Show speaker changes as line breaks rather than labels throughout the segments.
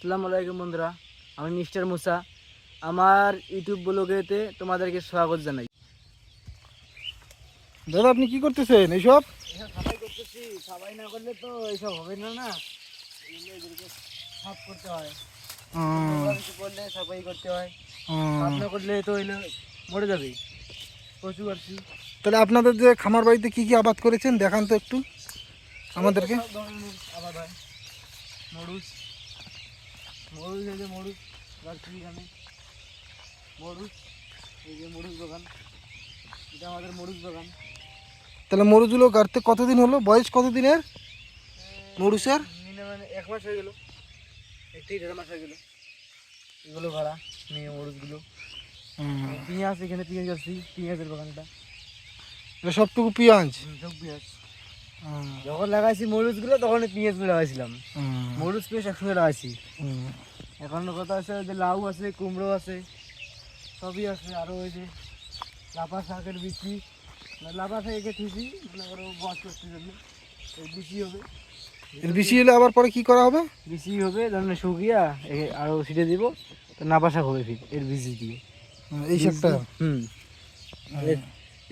আসসালামু আলাইকুম বন্ধুরা, আমি মিস্টার মুসা। আমার ইউটিউব ব্লগেতে তোমাদেরকে স্বাগত জানাই।
দাদা আপনি কি করতেছেন এইসব?
এসব সাফাই করতেছি, সাফাই না করলে তো এইসব হবে না। না এগুলোকে সাফ করতে হয়, কিছু করলে সাফাই করতে হয়। সাফ না করলে তো এগুলো মরে যাবে। পশু পাখি।
তাহলে আপনাদের যে খামার বাড়িতে কি কি আবাদ করেছেন দেখান তো একটু আমাদেরকে।
সব ধরনের আবাদ হয়। মরুচ মরুচ এই যে মরুচ রাখছি এখানে। মরুচ, এই যে মরুচ বাগান, এটা আমাদের মরুচ বাগান।
তাহলে মরুচগুলো গাড়তে কতদিন হলো, বয়স কতদিনের মরুচের?
মিনিমাম 1 মাস হয়ে গেল, 1 থেকে 1.5 মাস হয়ে গেল এগুলো ভাড়া নিয়ে মরুচগুলো। পেঁয়াজ, এখানে পেঁয়াজ আছে, পেঁয়াজের বাগানটা।
সবটুকু পেঁয়াজ?
সব পেঁয়াজ। যখন লাগাইছি মরুচগুলো তখন পেঁয়াজগুলো লাগাইছিলাম। মরুচ পেঁয়াজ একসঙ্গে লাগাইছি। এখন কথা আছে যে লাউ আছে, কুমড়ো আছে, সবই আছে। আরও ওই যে লাফা শাকের বিচি, লাফা শাক এঁকে থুইছি, মনে করো বস করতে জন্য। এই বিচি হবে,
এর বেশি হলে আবার পরে কি করা হবে?
বিচি হবে ধরেন শুকিয়া আরও ছিটে দিব, তো নাপা শাক হবে ফির এর বীজ দিয়ে।
এই শাকটা?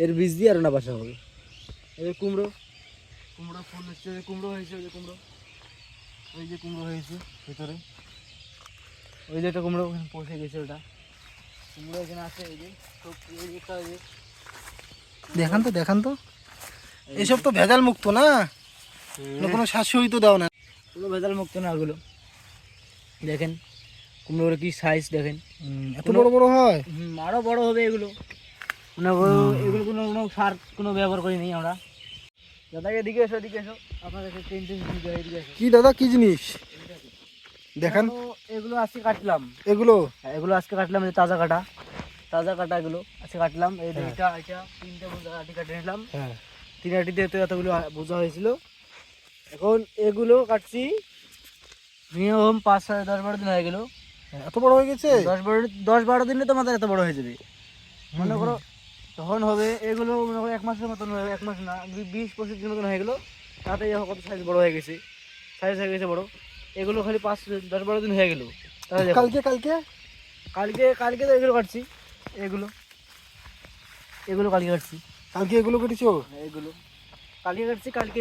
এর বীজ দিয়ে আরও নাপা শাক হবে। এই কুমড়ো, কুমড়ো ফুল হচ্ছে, কুমড়ো হয়েছে, ওই যে কুমড়ো, ওই যে কুমড়ো হয়েছে ভিতরে, ওই যে একটা কুমড়ো পচে গেছে ওটা। কুমড়ো এখানে আছে, এই যে সব, এই যে একটা, এই যে
দেখান তো, দেখান তো। এইসব তো ভেজাল মুক্ত না, কোনো শাশুড়ি তো দাও না?
পুরো ভেজাল মুক্ত না ওগুলো। দেখেন কুমড়োর কি সাইজ দেখেন,
এত বড় বড় হয়।
আরও বড় হবে এগুলো। মানে এগুলো কোনো কোনো সার কোনো ব্যবহার করিনি আমরা। দাদা এদিকে এসো, এদিকে এসো, আপনাদের এদিকে এসো।
কি দাদা, কি জিনিস দেখান?
এগুলো আজকে কাটলাম,
এগুলো?
এগুলো আজকে কাটলাম, এই তাজা কাটা, তাজা কাটা এগুলো আজকে কাটলাম। এই যে এটা এটা 3টে বোঝা আটি কাটে নিলাম। 3 আটিতে তো এতগুলো বোঝা হয়েছিল। এখন এগুলো কাটছি মিনিমাম 5-10-12 দিন হয়ে গেল।
এত বড় হয়ে গেছে?
10-12 দিনে তোমাদের এত বড় হয়ে যাবে। মনে করো তখন হবে এগুলো, মনে করো 1 মাসের মতন হবে, 1 মাস না, 20-25 দিন মতন হয়ে গেলো। তাতে কত সাইজ বড় হয়ে গেছে, সাইজ হয়ে গেছে বড়। এগুলো খালি 5-10-12 দিন হয়ে গেল।
কালকে কালকে
কালকে কালকে তো এগুলো কাটছি, এগুলো এগুলো কালকে কাটছি।
কালকে এগুলো কেটেছো?
এগুলো কালকে কাটছি, কালকে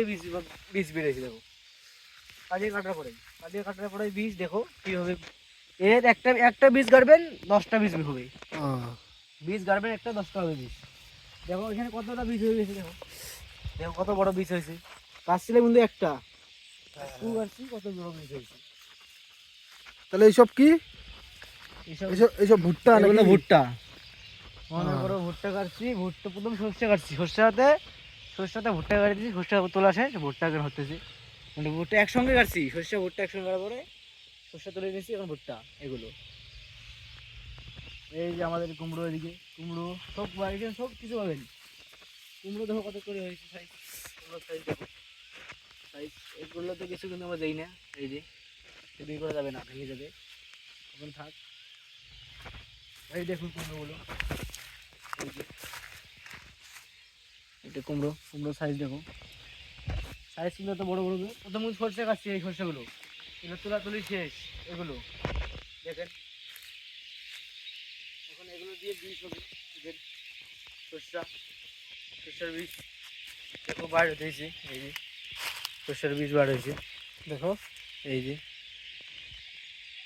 বীজ বেড়েছে দেখো। কালকে কাটার পরে বীজ দেখো কি হবে। এর একটা একটা বীজ গাড়বেন 10টা বীজ হবে। বীজ গাড়বেন একটা 10টা হবে বীজ। দেখো এখানে কতটা বীজ হয়ে গেছে, দেখো দেখো কত বড় বীজ হয়েছে। কাটছিলে কিন্তু একটা, কাটছি কত বড় বীজ হয়েছে।
তাহলে এইসব কি? এইসব ভুট্টা নাকি?
ভুট্টা, মনে করো ভুট্টা কাটছি। ভুট্টা প্রথম সর্ষে কাটছি, সর্ষাতে ভুট্টা কাটি দিচ্ছি। সর্ষা তোলা শেষ, ভুট্টা এখন হতেছে। মানে ভুট্টা একসঙ্গে কাটছি, সর্ষা ভুট্টা একসঙ্গে কাটার পরে সর্ষা তুলে নিয়েছি, এখন ভুট্টা এগুলো। এই যে আমাদের কুমড়ো, এদিকে কুমড়ো সব বাড়িতে সব কিছু পাবেন। কুমড়ো দেখো কত করে হয়েছে সাইজ, কুমড়োর সাইজ দেখো, সাইজ। এগুলো তো কিছু কিন্তু আমরা দেই না, এই যে বিক্রি করা যাবে না, ভেঙে যাবে, এখন থাক। এই দেখুন কুমড়োগুলো, এই যে এটা কুমড়ো, কুমড়োর সাইজ দেখো, সাইজ ছিল তো বড় বড়। প্রথম সরষে কাটছি, এই সরষেগুলো এগুলো তোলাতুলি শেষ। এগুলো দেখেন, এখন এগুলো দিয়ে বীজ হবে। সর্ষার বীজ দেখো বার হয়েছে, এই যে সর্ষার বীজ বার হয়েছে দেখো, এই যে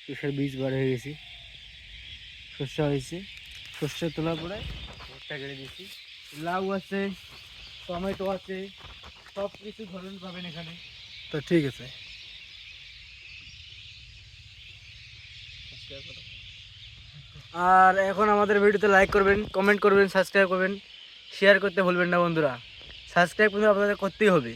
সর্ষার বীজ বার হয়ে গেছে, সর্ষা হয়েছে। সর্ষা তোলার পরে ভুট্টা কেটে দিয়েছি। লাউ আছে, টমেটো আছে, সব কিছু ধরন পাবেন এখানে।
তো ঠিক আছে।
আর এখন আমাদের ভিডিওতে লাইক করবেন, কমেন্ট করবেন, সাবস্ক্রাইব করবেন, শেয়ার করতে ভুলবেন না বন্ধুরা। সাবস্ক্রাইব কিন্তু আপনাদের করতেই হবে।